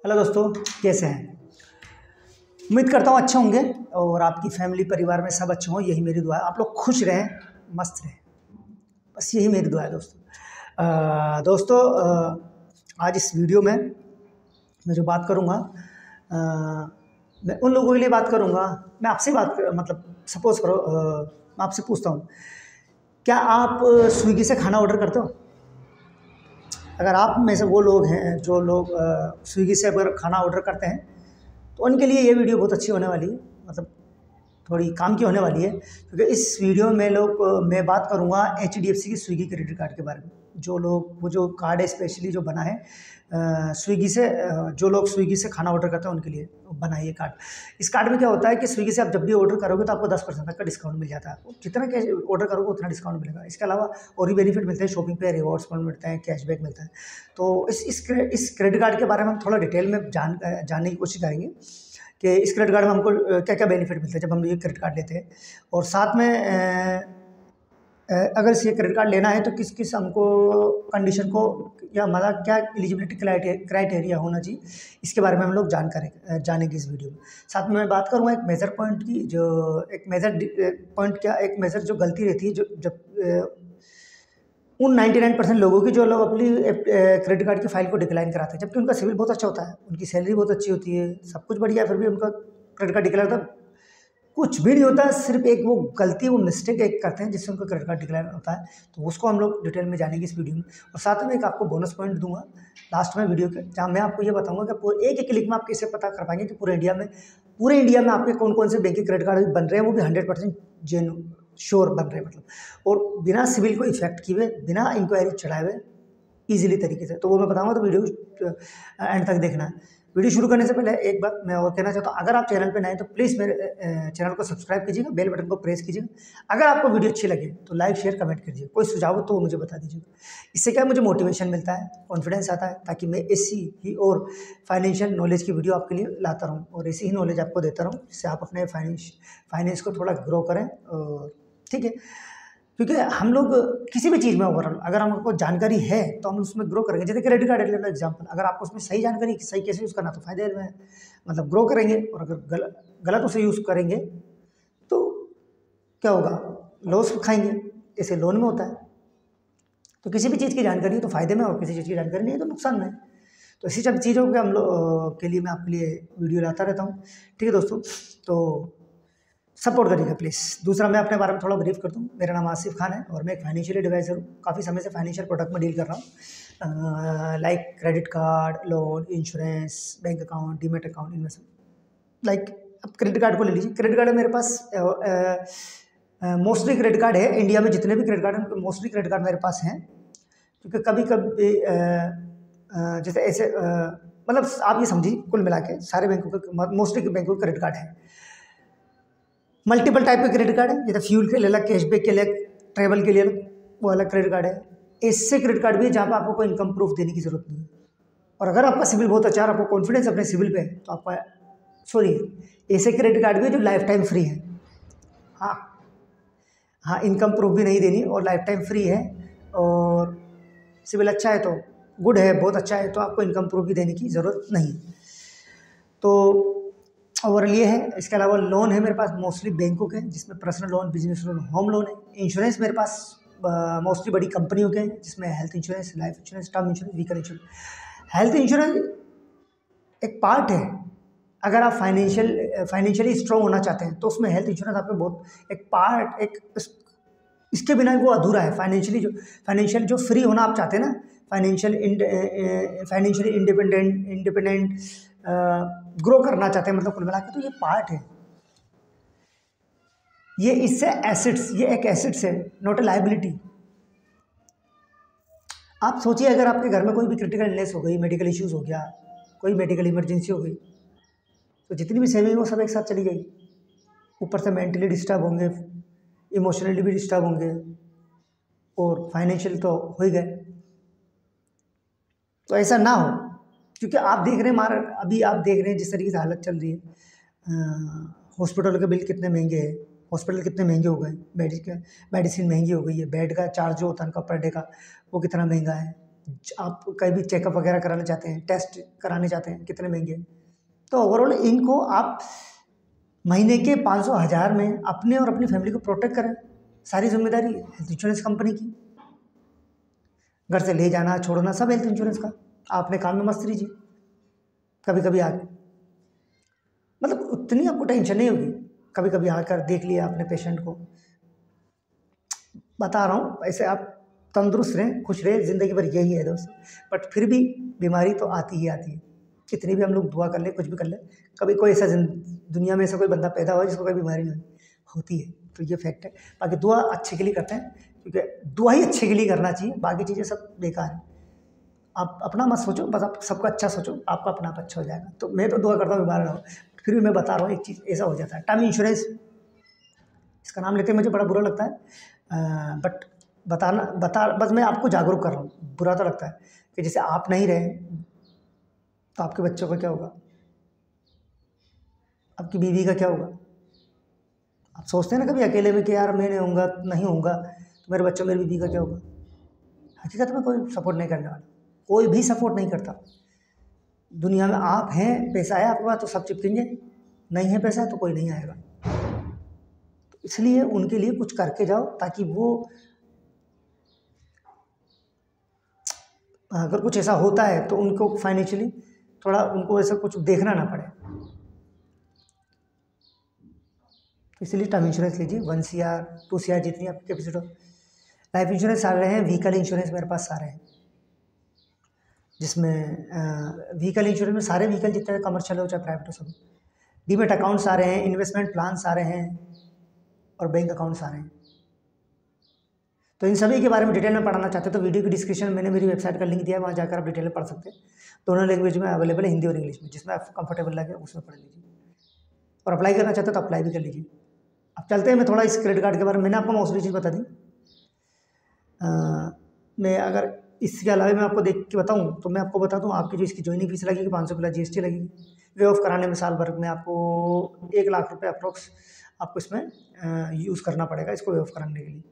Hello दोस्तों, कैसे हैं। उम्मीद करता हूँ अच्छे होंगे और आपकी फैमिली परिवार में सब अच्छे हों, यही मेरी दुआ है। आप लोग खुश रहें, मस्त रहें, बस यही मेरी दुआ है दोस्तों। आज इस वीडियो में मैं जो बात करूँगा, मैं उन लोगों के लिए बात करूँगा। मैं आपसे मतलब सपोज़ करो, मैं आपसे पूछता हूँ, क्या आप स्विगी से खाना ऑर्डर करते हो? अगर आप में से वो लोग हैं जो लोग स्विगी से अगर खाना ऑर्डर करते हैं तो उनके लिए ये वीडियो बहुत अच्छी होने वाली है, मतलब थोड़ी काम की होने वाली है। क्योंकि इस वीडियो में मैं बात करूंगा HDFC की स्विगी क्रेडिट कार्ड के बारे में। वो जो कार्ड है स्पेशली जो बना है स्विगी से, जो लोग स्विगी से खाना ऑर्डर करते हैं उनके लिए बना है ये कार्ड। इस कार्ड में क्या होता है कि स्विगी से आप जब भी ऑर्डर करोगे तो आपको 10% तक का डिस्काउंट मिल जाता है। जितना कैश ऑर्डर करोगे उतना डिस्काउंट मिलेगा। इसके अलावा और भी बेनिफिट मिलते हैं, शॉपिंग पे रिवॉर्ड्स पॉइंट मिलते हैं, कैशबैक मिलता है। तो इस क्रेडिट कार्ड के बारे में हम थोड़ा डिटेल में जानने की कोशिश करेंगे कि इस क्रेडिट कार्ड में हमको क्या क्या बेनिफिट मिलते हैं जब हम ये क्रेडिट कार्ड लेते हैं। और साथ में अगर ये क्रेडिट कार्ड लेना है तो किस किस हमको कंडीशन को या मतलब क्या एलिजिबिलिटी क्राइटेरिया होना चाहिए, इसके बारे में हम लोग जानेंगे इस वीडियो में। साथ में मैं बात करूँगा एक मेजर पॉइंट की, जो एक मेजर जो गलती रहती है जो जब उन 99% लोगों की जो लोग अपनी क्रेडिट कार्ड की फाइल को डिक्लाइन कराते हैं, जबकि उनका सिविल बहुत अच्छा होता है, उनकी सैलरी बहुत अच्छी होती है, सब कुछ बढ़िया है, फिर भी उनका क्रेडिट कार्ड डिक्लेयर होता है। कुछ भी नहीं होता है, सिर्फ एक वो गलती, वो मिस्टेक एक करते हैं जिससे उनका क्रेडिट कार्ड डिक्लेयर होता है। तो उसको हम लोग डिटेल में जानेंगे इस वीडियो में। और साथ में एक आपको बोनस पॉइंट दूंगा लास्ट में वीडियो के, जहाँ मैं आपको ये बताऊंगा कि एक क्लिक में आप कैसे पता कर पाएंगे कि पूरे इंडिया में आपके कौन कौन से बैंक के क्रेडिट कार्ड बन रहे हैं, वो भी 100% जेन्युइन श्योर बन रहे हैं, मतलब और बिना सिविल को इफेक्ट किए हुए, बिना इंक्वायरी चढ़ाए हुए, ईजिली तरीके से। तो वो मैं बताऊंगा, तो वीडियो एंड तक देखना है। वीडियो शुरू करने से पहले एक बात मैं और कहना चाहता हूँ, अगर आप चैनल पे नए हैं तो प्लीज़ मेरे चैनल को सब्सक्राइब कीजिएगा, बेल बटन को प्रेस कीजिएगा। अगर आपको वीडियो अच्छी लगे तो लाइक शेयर कमेंट कीजिए, कोई सुझाव हो तो वो मुझे बता दीजिएगा। इससे क्या मुझे मोटिवेशन मिलता है, कॉन्फिडेंस आता है, ताकि मैं ऐसी ही और फाइनेंशियल नॉलेज की वीडियो आपके लिए लाता रहूँ और ऐसी ही नॉलेज आपको देता रहूँ, जिससे आप अपने फाइनेंस को थोड़ा ग्रो करें। और ठीक है, क्योंकि हम लोग किसी भी चीज़ में ओवरऑल अगर हमको जानकारी है तो हम उसमें ग्रो करेंगे। जैसे क्रेडिट कार्ड ले लो एग्जाम्पल, अगर आपको उसमें सही जानकारी, सही कैसे यूज़ करना, तो फायदे में मतलब ग्रो करेंगे। और अगर गलत उसे यूज़ करेंगे तो क्या होगा, लॉस खाएंगे, जैसे लोन में होता है। तो किसी भी चीज़ की जानकारी है तो फायदे में, और किसी चीज़ की जानकारी नहीं है तो नुकसान में। तो इसी सब चीज़ों के हम लोग के लिए मैं आपके लिए वीडियो लाता रहता हूँ। ठीक है दोस्तों, तो सपोर्ट करिएगा प्लीज़। दूसरा, मैं अपने बारे में थोड़ा ब्रीफ कर दूँ। मेरा नाम आसिफ खान है और मैं एक फाइनेंशियल एडवाइज़र हूँ। काफ़ी समय से फाइनेंशियल प्रोडक्ट में डील कर रहा हूँ, like credit card, loan, insurance, bank account, demat account, investment. Like अब क्रेडिट कार्ड को ले लीजिए। क्रेडिट कार्ड है मेरे पास, मोस्टली क्रेडिट कार्ड है इंडिया में, जितने भी क्रेडिट कार्ड हैं मोस्टली क्रेडिट कार्ड मेरे पास हैं। क्योंकि कभी कभी जैसे ऐसे मतलब आप ये समझिए, कुल मिला के सारे बैंकों के, मोस्टली बैंकों के क्रेडिट कार्ड है। मल्टीपल टाइप के क्रेडिट कार्ड है, जैसे फ्यूल के लिए अलग, कैशबैक के लिए, ट्रैवल के लिए अलग, वो अलग क्रेडिट कार्ड है। ऐसे क्रेडिट कार्ड भी है जहाँ पर आपको कोई इनकम प्रूफ देने की जरूरत नहीं है। और अगर आपका सिविल बहुत अच्छा है, आपको कॉन्फिडेंस अपने सिविल पे है, तो आपका ऐसे क्रेडिट कार्ड भी है जो लाइफ टाइम फ्री है। हाँ हाँ, इनकम प्रूफ भी नहीं देनी और लाइफ टाइम फ्री है, और सिविल अच्छा है तो गुड है, बहुत अच्छा है तो आपको इनकम प्रूफ भी देने की ज़रूरत नहीं। तो ओवरऑल ये है। इसके अलावा लोन है मेरे पास मोस्टली बैंकों के, जिसमें personal loan, business loan, home loan है। इंश्योरेंस मेरे पास मोस्टली बड़ी कंपनियों के हैं, जिसमें health insurance, life insurance, term insurance, vehicle insurance. Health insurance एक पार्ट है। अगर आप फाइनेंशियली स्ट्रॉन्ग होना चाहते हैं तो उसमें हेल्थ इंश्योरेंस आपको बहुत एक पार्ट, इसके बिना वो अधूरा है। फाइनेंशियल जो फ्री होना आप चाहते हैं ना, फाइनेंशियली इंडिपेंडेंट ग्रो करना चाहते हैं, मतलब कुल मिला के, तो ये पार्ट है। ये इससे एसेट्स, ये एक एसेट्स है, नॉट ए लायबिलिटी। आप सोचिए, अगर आपके घर में कोई भी क्रिटिकल इलनेस हो गई, मेडिकल इश्यूज हो गया, कोई मेडिकल इमरजेंसी हो गई, तो जितनी भी सेविंग वो सब एक साथ चली गई। ऊपर से मेंटली डिस्टर्ब होंगे, इमोशनली भी डिस्टर्ब होंगे, और फाइनेंशियल तो हो ही गए। तो ऐसा ना हो, क्योंकि आप देख रहे हैं अभी आप देख रहे हैं जिस तरीके से हालत चल रही है, हॉस्पिटल के बिल कितने महंगे हैं, हॉस्पिटल कितने महंगे हो गए, मेडिसिन महंगी हो गई है, बेड का चार्ज जो होता है उनका पर डे का, वो कितना महंगा है। आप कहीं भी चेकअप वगैरह कराना चाहते हैं, टेस्ट कराने चाहते हैं, कितने महंगे। तो ओवरऑल इनको आप महीने के 500-1000 में अपने और अपनी फैमिली को प्रोटेक्ट करें। सारी जिम्मेदारी हेल्थ इंश्योरेंस कंपनी की। घर से ले जाना छोड़ना सब हेल्थ इंश्योरेंस का। आप अपने काम में मस्त रहिए, कभी कभी आके मतलब उतनी आपको टेंशन नहीं होगी। कभी कभी आकर देख लिया अपने पेशेंट को। बता रहा हूँ ऐसे आप तंदुरुस्त रहें, खुश रहें, ज़िंदगी भर यही है दोस्त। बट फिर भी बीमारी तो आती ही आती है। कितनी भी हम लोग दुआ कर ले, कुछ भी कर ले, कभी कोई ऐसा दुनिया में ऐसा कोई बंदा पैदा हुआ जिसको कोई बीमारी नहीं होती है। तो ये फैक्ट है। बाकी दुआ अच्छे के लिए करते हैं, क्योंकि दुआ ही अच्छे के लिए करना चाहिए, बाकी चीज़ें सब बेकार है। आप अपना मत सोचो, बस आप सबका अच्छा सोचो, आपका अपना आप अच्छा हो जाएगा। तो मैं तो दुआ करता हूँ बीमार रहो, फिर भी मैं बता रहा हूँ एक चीज़ ऐसा हो जाता है। टर्म इंश्योरेंस, इसका नाम लेते मुझे बड़ा बुरा लगता है, बट बस मैं आपको जागरूक कर रहा हूँ। बुरा तो लगता है कि जैसे आप नहीं रहे तो आपके बच्चों का क्या होगा, आपकी बीवी का क्या होगा। आप सोचते हैं ना कभी अकेले में कि यार मैं नहीं होऊंगा तो मेरे बच्चों मेरी बीवी का क्या होगा। हकीकत में कोई सपोर्ट नहीं करने वाला, कोई भी सपोर्ट नहीं करता दुनिया में। आप हैं, पैसा है आपके पास तो सब चिपकेंगे, नहीं है पैसा तो कोई नहीं आएगा। तो इसलिए उनके लिए कुछ करके जाओ, ताकि वो अगर कुछ ऐसा होता है तो उनको फाइनेंशियली थोड़ा उनको ऐसा कुछ देखना ना पड़े। इसलिए टर्म इंश्योरेंस लीजिए, 1 CR 2 CR जितनी आपकी कैपेसिटी हो। लाइफ इंश्योरेंस सारे हैं, व्हीकल इंश्योरेंस मेरे पास सारे हैं, जिसमें व्हीकल इंश्योरेंस में सारे व्हीकल जितने कमर्शियल हो चाहे प्राइवेट हो सब। डीमेट अकाउंट सारे हैं, इन्वेस्टमेंट प्लान सारे हैं और बैंक अकाउंट सारे हैं। तो इन सभी के बारे में डिटेल में पढ़ना चाहते हैं तो वीडियो की डिस्क्रिप्शन मैंने मेरी वेबसाइट का लिंक दिया है, वहाँ जाकर आप डिटेल में पढ़ सकते हैं। दोनों लैंग्वेज में अवेलेबल है, हिंदी और इंग्लिश में, जिसमें आप कंफर्टेबल लगे उसमें पढ़ लीजिए। और अप्लाई करना चाहते हैं तो अप्लाई भी कर लीजिए। अब चलते हैं, मैं थोड़ा इस क्रेडिट कार्ड के बारे में मैंने आपको मोस्टली चीज़ बता दी। मैं अगर इसके अलावा मैं आपको देख के बताऊं तो मैं आपको बता दूं, आपकी जो इसकी ज्वाइनिंग फीस लगेगी 500 GST लगेगी। वे ऑफ कराने में साल भर में आपको 1 लाख रुपये अप्रोक्स आपको इसमें यूज़ करना पड़ेगा इसको वे ऑफ कराने के लिए।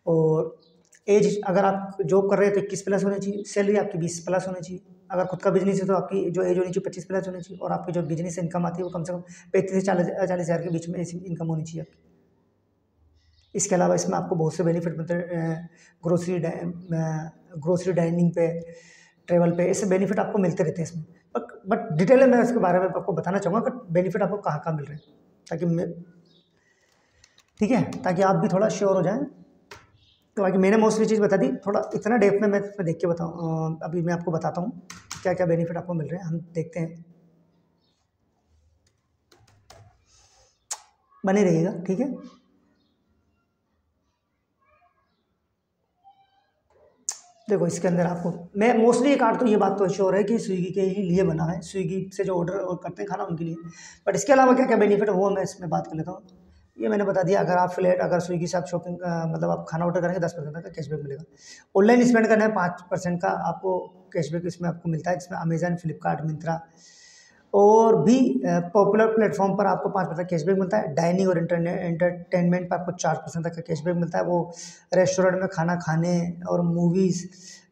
और एज अगर आप जॉब कर रहे हैं तो 21+ होनी चाहिए, सैलरी आपकी 20+ होनी चाहिए। अगर खुद का बिजनेस है तो आपकी जो एज होनी चाहिए 25+ होनी चाहिए। और आपकी जो बिजनेस से इनकम आती है वो कम से कम 35 से 40 हज़ार के बीच में ऐसी इनकम होनी चाहिए आपकी। इसके अलावा इसमें आपको बहुत से बेनिफिट मिलते हैं, ग्रोसरी डाइनिंग पे, ट्रेवल पे, ऐसे बेनिफिट आपको मिलते रहते हैं इसमें। बट डिटेल में मैं इसके बारे में आपको बताना चाहूँगा कि बेनिफिट आपको कहाँ कहाँ मिल रहे हैं, ताकि मैं ठीक है, ताकि आप भी थोड़ा श्योर हो जाएं। तो बाकी मैंने मोस्टली चीज़ बता दी, थोड़ा इतना डेप्थ में मैं इसमें देख के बताऊँ। अभी मैं आपको बताता हूँ क्या क्या बेनिफिट आपको मिल रहे हैं, हम देखते हैं। बने रहिएगा, ठीक है। देखो इसके अंदर आपको मैं मोस्टली एक कार्ड तो ये बात तो श्योर है कि स्विगी के ही लिए बना है, स्विगी से जो ऑर्डर करते हैं खाना उनके लिए। बट इसके अलावा क्या क्या बेनिफिट है वो मैं इसमें बात कर लेता हूँ। ये मैंने बता दिया, अगर आप अगर स्विगी से आप शॉपिंग मतलब आप खाना ऑर्डर करेंगे 10% का कैशबैक मिलेगा। ऑनलाइन स्पेंड करना है 5% का आपको कैशबैक इसमें आपको मिलता है, जिसमें अमेजन, फ्लिपकार्ट, मिंत्रा और भी पॉपुलर प्लेटफॉर्म पर आपको 5% कैशबैक मिलता है। डाइनिंग और एंटरटेनमेंट पर आपको 4% तक का कैशबैक मिलता है। वो रेस्टोरेंट में खाना खाने और मूवीज़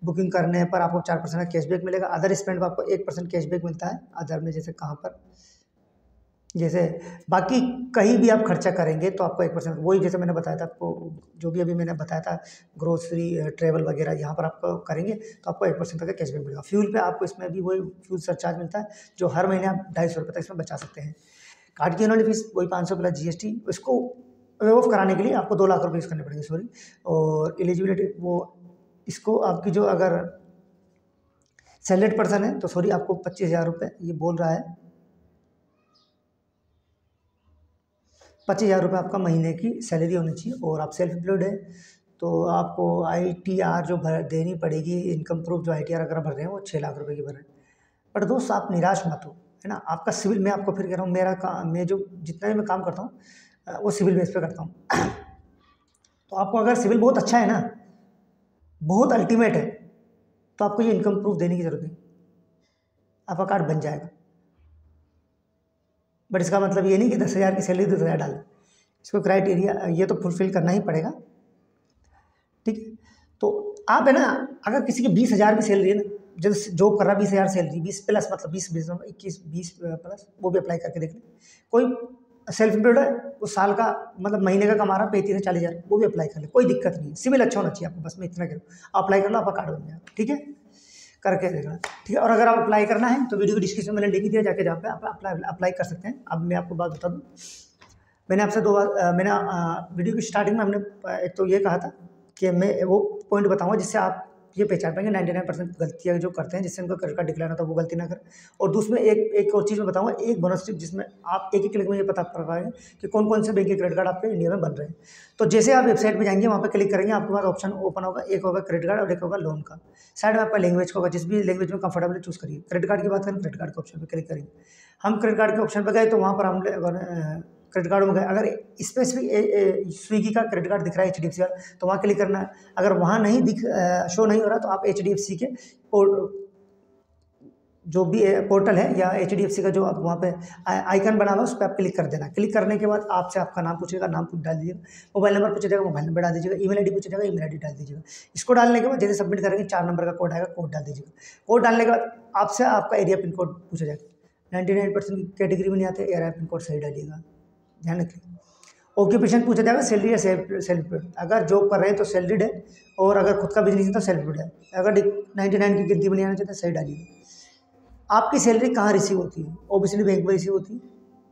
बुकिंग करने पर आपको 4% का कैशबैक मिलेगा। अदर स्पेंड पर आपको 1% कैशबैक मिलता है। अदर में जैसे कहाँ पर, जैसे बाकी कहीं भी आप खर्चा करेंगे तो आपको 1%, वही जैसे मैंने बताया था आपको, जो भी अभी मैंने बताया था ग्रोसरी, ट्रेवल वगैरह, यहाँ पर आपको करेंगे तो आपको 1% तक का कैशबैक मिलेगा। फ्यूल पे आपको इसमें भी वही फ्यूल सरचार्ज मिलता है, जो हर महीने आप 250 रुपये तक इसमें बचा सकते हैं। कार्ड की एनुअल फीस वही 500 + GST, इसको वेव ऑफ कराने के लिए आपको 2 लाख रुपये यूज़ करने पड़ेंगे, सॉरी। और एलिजिबिलिटी वो इसको आपकी जो अगर सैलरीड पर्सन है तो सॉरी आपको 25,000 रुपये ये बोल रहा है, 25,000 रुपये आपका महीने की सैलरी होनी चाहिए। और आप सेल्फ एम्प्लॉयड है तो आपको ITR जो देनी पड़ेगी, इनकम प्रूफ जो ITR अगर भर रहे हैं वो 6 लाख रुपए की भर रहे हैं। बट दोस्त आप निराश मत हो, है ना। आपका सिविल, मैं आपको फिर कह रहा हूँ, मेरा काम, मैं जो जितना भी मैं काम करता हूँ वो सिविल बेस पे करता हूँ। तो आपको अगर सिविल बहुत अच्छा है ना, बहुत अल्टीमेट है, तो आपको ये इनकम प्रूफ देने की जरूरत नहीं, आपका कार्ड बन जाएगा। बट इसका मतलब ये नहीं कि 10,000 की सैलरी 10,000 डाल, इसको क्राइटेरिया ये तो फुलफिल करना ही पड़ेगा, ठीक है। तो आप है ना, अगर किसी की 20,000 भी सैलरी है ना, जैसे जॉब कर रहा है 20,000 सैलरी, 20 प्लस मतलब 20 वो भी अप्लाई करके देख लें। कोई सेल्फ एम्प्लॉयड है, वो साल का मतलब महीने का कमा रहा 35 से 40,000, वो भी अप्लाई कर ले, कोई दिक्कत नहीं है। सिविल अच्छा होना चाहिए आपको, बस मैं इतना करूँ, अप्लाई कर लो, आपका कार्ड बन जाएगा। ठीक है, करके देखना। ठीक है, और अगर आप अप्लाई करना है तो वीडियो की डिस्क्रिप्शन में मैंने लिंक दिया, जाके जहाँ पे आप अप्लाई कर सकते हैं। अब मैं आपको बात बता दूँ, मैंने आपसे दो बार मैंने वीडियो की स्टार्टिंग में हमने एक तो ये कहा था कि मैं वो पॉइंट बताऊंगा जिससे आप ये पहचान पाएंगे 99% गलतियाँ जो करते हैं, जिससे उनको क्रेडिट कार्ड डिक्लेयर होता है वो गलती ना करें। और दूसरे एक और चीज़ मैं बताऊंगा, एक बोनस टिप जिसमें आप एक ही क्लिक में ये पता कर पाएंगे कि कौन कौन से बैंक के क्रेडिट कार्ड आपके इंडिया में बन रहे हैं। तो जैसे आप वेबसाइट पर जाएंगे, वहाँ पर क्लिक करेंगे, आपके पास ऑप्शन ओपन होगा, एक होगा क्रेडिट कार्ड और एक होगा लोन का। साइड में आपका लैंग्वेज होगा, जिस भी लैंग्वेज में कंफर्टेबल चूज़ करिए। क्रेडिट कार्ड की बात करें, क्रेडिट कार्ड के ऑप्शन पर क्लिक करेंगे। हम क्रेडिट कार्ड के ऑप्शन पर गए तो वहाँ पर हम क्रेडिट कार्ड में गए, अगर स्पेसिफिक स्विगी का क्रेडिट कार्ड दिख रहा है HDFC का, तो वहाँ क्लिक करना है। अगर वहाँ नहीं शो नहीं हो रहा तो आप HDFC के जो भी पोर्टल है या HDFC का जो आप वहाँ पे आइकन बना हुआ है उस पर आप क्लिक कर देना। क्लिक करने के बाद आपसे आपका नाम पूछेगा, नाम डाल दीजिएगा, मोबाइल नंबर पूछेगा, मोबाइल नंबर डाल दीजिएगा, ईमेल आईडी पूछेगा, ईमेल आईडी डाल दीजिएगा। इसको डालने के बाद जैसे सबमिट करेंगे 4 नंबर का कोड आएगा, कोड डाल दीजिएगा। कोड डालने के बाद आपसे आपका एरिया पिन कोड पूछा जाएगा। 99% कैटेगरी में नहीं आते, एरिया पिन कोड सही डालिएगा, ध्यान रखिए। ऑक्यूपेशन पूछा जाएगा, सैलरी या सेल्फ एम्प्लॉयड। अगर जॉब कर रहे हैं तो सैलरीड है, और अगर खुद का बिजनेस है तो सेल्फ एम्प्लॉयड है। अगर 99 की गिनती में नहीं आना चाहते सही डालिएगा। आपकी सैलरी कहाँ रिसीव होती है? ऑब्वियसली बैंक में रिसीव होती है,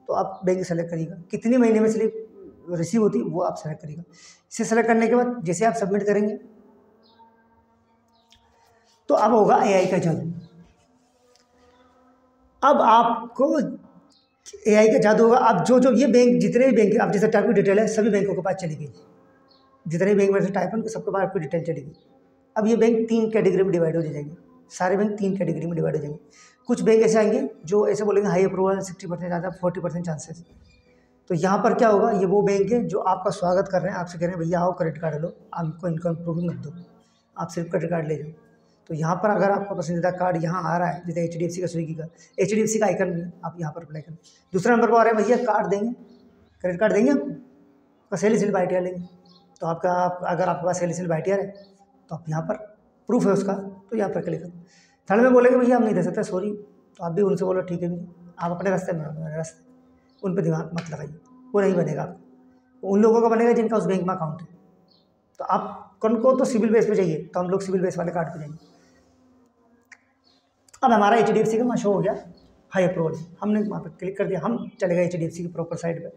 तो आप बैंक सेलेक्ट करिएगा। कितनी महीने में स्लिप रिसीव होती है वो आप सेलेक्ट करिएगा। इसे सेलेक्ट करने के बाद जैसे आप सबमिट करेंगे तो अब होगा AI का जादू। अब आपको AI का जादू होगा। अब जो ये बैंक, जितने भी बैंक, आप जैसे टाइप की डिटेल है सभी बैंकों के पास चली गई। जितने बैंक में से टाइप है उनके सबके पास आपकी डिटेल चलेगी। अब ये बैंक 3 कैटेगरी में डिवाइड हो जाएंगे, सारे बैंक 3 कैटेगरी में डिवाइड हो जाएंगे। कुछ बैंक ऐसे आएंगे जो ऐसे बोलेंगे हाई अप्रूवल 60% ज़्यादा, 40% चांसेस। तो यहाँ पर क्या होगा, ये वो बैंक है जो आपका स्वागत कर रहे हैं, आपसे कह रहे हैं भैया आओ क्रेडिट कार्ड लो, आपको इनकम प्रूविंग मत दो, आप सिर्फ क्रेडिट कार्ड ले जाओ। तो यहाँ पर अगर आपका पसंदीदा कार्ड यहाँ आ रहा है, जैसे HDFC का, स्विगी का, HDFC का आइकन भी आप यहाँ पर अप्लाई करें। दूसरा नंबर पर आ रहे हैं भैया कार्ड देंगे, क्रेडिट कार्ड देंगे आपको, सैलरी स्लिप ITR लेंगे, तो अगर आपके पास सैलरी स्लिप ITR है तो आप यहाँ पर प्रूफ है उसका, तो यहाँ पर क्लिक करो। थर्ड में बोलेंगे भैया हम नहीं दे सकते, सॉरी, तो आप भी उनसे बोलो ठीक है भैया, आप अपने रास्ते में अपने रास्ते, उन पर दिमाग मत लगाइए, वो नहीं बनेगा आपको। उन लोगों का बनेगा जिनका उस बैंक में अकाउंट है। तो आप कौन को तो सिविल बेस पे चाहिए, तो हम लोग सिविल बेस वाले कार्ड पे जाएंगे। अब हमारा HDFC का वहाँ शो हो गया हाई अप्रूवल, हमने वहाँ पर क्लिक कर दिया, हम चले गए HDFC की प्रॉपर साइड पे।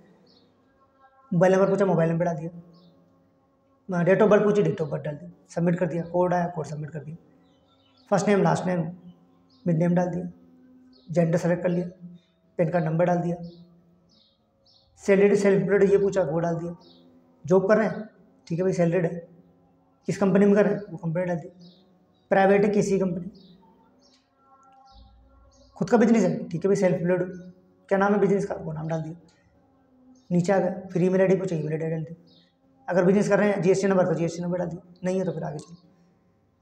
मोबाइल नंबर पूछा, मोबाइल नंबर डाल दिया, डेट ऑफ बर्थ पूछी, डेट ऑफ बर्थ डाल दिया, सबमिट कर दिया, कोड आया, कोड सबमिट कर दिया, first name last name mid name डाल दिया, जेंडर सेलेक्ट कर लिया, पैन कार्ड नंबर डाल दिया, सैलरीड सेल्फ एम्प्लॉयड ये पूछा, वो डाल दिया। जॉब कर रहे हैं, ठीक है भाई सैलरीड है, किस कंपनी में कर रहे हैं वो कंपनी डाल दी, प्राइवेट है किसी कंपनी, खुद का बिजनेस है, ठीक है भाई सेल्फ एम्प्लॉयड, क्या नाम है बिजनेस का, वो नाम डाल दिया। नीचे आ गए, फिर ईमेल आईडी पूछे, ईमेल आईडी डाल दी। अगर बिजनेस कर रहे हैं GST नंबर तो GST नंबर डाल दिया, नहीं है तो फिर आगे चलो।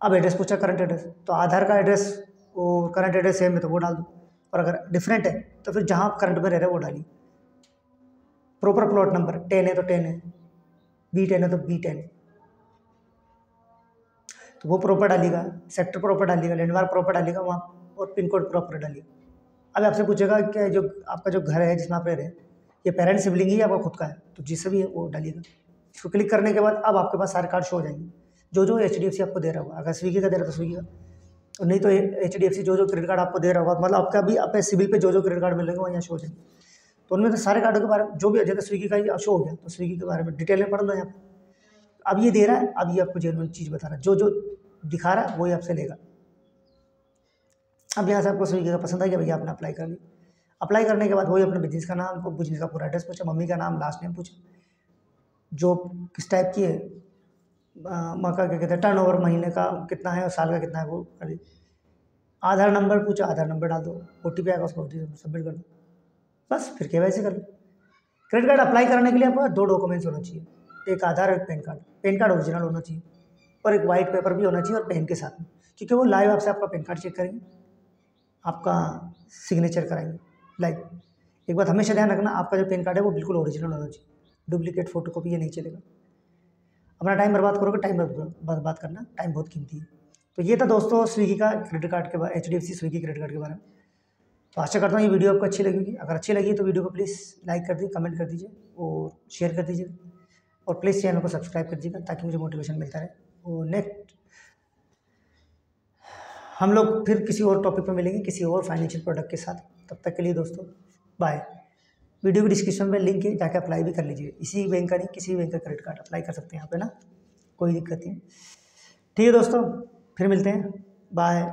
अब एड्रेस पूछा, करंट एड्रेस, तो आधार का एड्रेस और करंट एड्रेस सेम है तो वो डाल दो, और अगर डिफरेंट है तो फिर जहाँ आप करंट में रह रहे हो वो डालिए। प्रॉपर प्लॉट नंबर 10 है तो 10 है, B10 है तो B10, तो वो प्रॉपर डालिएगा, सेक्टर प्रॉपर डालिएगा, लैंडमार्क प्रॉपर डालिएगा वहाँ, और पिन कोड प्रॉपर डालिएगा। अब आपसे पूछेगा कि जो आपका जो घर है जिसमें आप रह रहे हैं ये पेरेंट सिबलिंग ही आपका खुद का है, तो जिससे भी है वो डालिएगा। इसको क्लिक करने के बाद अब आपके पास सारे कार्ड शो हो जाएंगे, जो HDFC आपको दे रहा होगा। अगर स्विगी का दे रहा है तो स्विगी का, और नहीं तो HDFC जो क्रेडिट कार्ड आपको दे रहा होगा, मतलब आपका भी अपने सिविल पे जो क्रेडिट कार्ड मिलेंगे वो यहाँ शो हो जाएंगे। तो उनमें तो सारे कार्डों के बारे में जो भी, जैसे स्विगी का ही शो हो गया तो स्विगी के बारे में डिटेल में पढ़ लो यहाँ पर। अब ये दे रहा है, अब ये आपको जेन्युइन चीज़ बता रहा है, जो दिखा रहा है वही आपसे लेगा। अब यहाँ से आपको स्विगी का पसंद आ गया भैया, आपने अप्लाई कर लिया। अप्लाई करने के बाद वही अपने बिजनेस का नाम, बिजनेस का पूरा एड्रेस पूछा, मम्मी का नाम, लास्ट नेम पूछा, जॉब किस टाइप की है, माँ का क्या कहते हैं टर्नओवर महीने का कितना है और साल का कितना है वो कर दी। आधार नंबर पूछा, आधार नंबर डाल दो, OTP आएगा उसको सबमिट कर दो, बस फिर KYC कर लो। क्रेडिट कार्ड अप्लाई करने के लिए आपको 2 डॉक्यूमेंट्स होना चाहिए, एक आधार और एक pan card. Pan card original होना चाहिए और एक वाइट पेपर भी होना चाहिए और पेन के साथ में, क्योंकि वो लाइव आपसे आपका पैन कार्ड चेक करेंगे, आपका सिग्नेचर कराएंगे लाइव। एक बात हमेशा ध्यान रखना, आपका जो पैन कार्ड है वो बिल्कुल ओरिजिनल होना चाहिए, डुप्लीकेट फोटोकॉपी ये नहीं चलेगा। अपना टाइम बर्बाद करोगे, टाइम बर्बाद करना, टाइम बहुत कीमती है। तो ये था दोस्तों स्विगी का क्रेडिट कार्ड के बारे, HDFC स्विगी क्रेडिट कार्ड के बारे में। तो आशा करता हूँ ये वीडियो आपको अच्छी लगेगी। अगर अच्छी लगी तो वीडियो को प्लीज़ लाइक कर दीजिए, कमेंट कर दीजिए और शेयर कर दीजिए, और प्लीज़ चैनल को सब्सक्राइब कर दीजिएगा ताकि मुझे मोटिवेशन मिलता रहे। और नेक्स्ट हम लोग फिर किसी और टॉपिक पर मिलेंगे, किसी और फाइनेंशियल प्रोडक्ट के साथ। तब तक के लिए दोस्तों बाय। वीडियो की डिस्क्रिप्शन में लिंक है, जाकर अप्लाई भी कर लीजिए। इसी बैंक का नहीं, किसी भी बैंक का क्रेडिट कार्ड अप्लाई कर सकते हैं यहाँ पे ना, कोई दिक्कत नहीं। ठीक है दोस्तों, फिर मिलते हैं, बाय।